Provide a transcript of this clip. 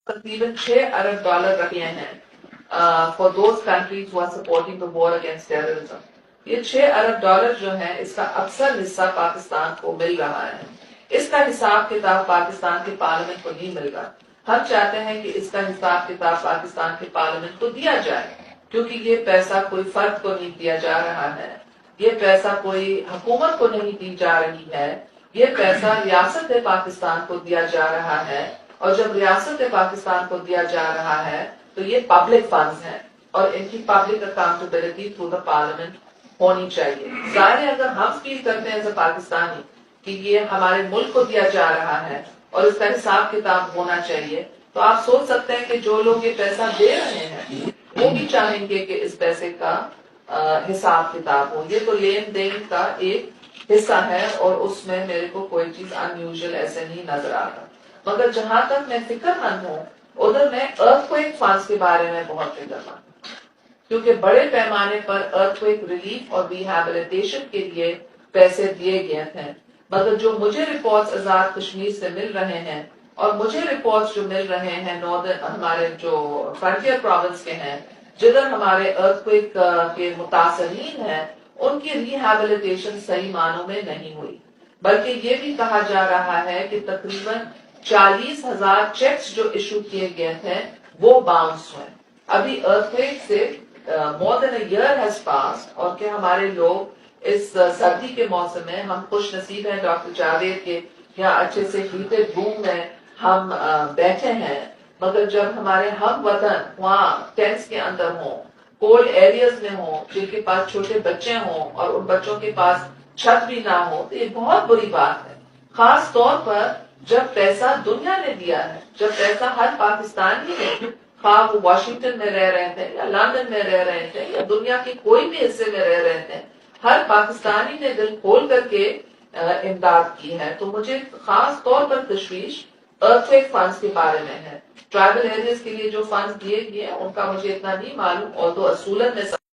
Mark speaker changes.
Speaker 1: تقریباً 6 ارب ڈالر رکھے ہیں for those countries who are supporting the war against terrorism. یہ 6 ارب ڈالر جو ہے اس کا اکثر حصہ پاکستان کو مل رہا ہے. اس کا حساب کتاب پاکستان کے پارلیمنٹ کو نہیں مل رہا. ہم چاہتے ہیں کہ اس کا حساب کتاب پاکستان کے پارلیمنٹ کو دیا جائے، کیونکہ یہ پیسہ کوئی فرد کو نہیں دیا جا رہا ہے، یہ پیسہ کوئی حکومت کو نہیں دی جا رہی ہے، یہ پیسہ ریاست پاکستان کو دیا جا رہا ہے. اور جب ریاست پاکستان کو دیا جا رہا ہے تو یہ پبلک فنڈز ہیں اور ان کی public accountability through the parliament ہونی چاہیے. ظاہر اگر ہم فیل کرتے ہیں ایز اے پاکستانی کہ یہ ہمارے ملک کو دیا جا رہا ہے اور اس کا حساب کتاب ہونا چاہیے، تو آپ سوچ سکتے ہیں کہ جو لوگ یہ پیسہ دے رہے ہیں وہ بھی چاہیں گے کہ اس پیسے کا حساب کتاب ہو. یہ تو لین دین کا ایک حصہ ہے اور اس میں میرے کو کوئی چیز ان یوزل ایسے نہیں نظر آتا. مگر جہاں تک میں فکر مند ہوں ادھر میں ارتھکویک فنڈز کے بارے میں بہت فکر مند ہوں، کیونکہ بڑے پیمانے پر ارتھکویک ریلیف اور ریہیبلیٹیشن کے لیے پیسے دیے گئے تھے. مگر جو مجھے رپورٹس آزاد کشمیر سے مل رہے ہیں اور مجھے رپورٹس جو مل رہے ہیں ناردرن ہمارے جو فرنٹیئر پروونس کے ہیں جدھر ہمارے ارتھکویک کے متاثرین ہیں، ان کی ریہیبلیٹیشن صحیح معنوں میں نہیں ہوئی، بلکہ یہ بھی کہا جا رہا ہے کہ تقریباً 40,000 چیکس جو ایشو کیے گئے تھے وہ باؤنس ہوئے. ابھی ارتھکویک سے مور دین اے ایئر ہیز پاس اور کہ ہمارے لوگ اس سردی کے موسم میں ہم خوش نصیب ہیں ڈاکٹر جاوید کے یہاں اچھے سے ہیٹڈ روم میں ہم بیٹھے ہیں. مگر جب ہمارے ہم وطن وہاں ٹینٹس کے اندر ہوں، کولڈ ایریاز میں ہوں، جن کے پاس چھوٹے بچے ہوں اور ان بچوں کے پاس چھت بھی نہ ہو، تو یہ بہت بری بات ہے. خاص طور پر جب پیسہ دنیا نے دیا ہے، جب پیسہ ہر پاکستانی نے، خواہ وہ واشنگٹن میں رہ رہے تھے یا لندن میں رہ رہے تھے یا دنیا کے کوئی بھی حصے میں رہ رہے تھے، ہر پاکستانی نے دل کھول کر کے امداد کی ہے. تو مجھے خاص طور پر تشویش ارتھکویک فنڈز کے بارے میں ہے. ٹرائبل ایریاز کے لیے جو فنڈز دیے گئے ان کا مجھے اتنا نہیں معلوم، اور تو اصولاً میں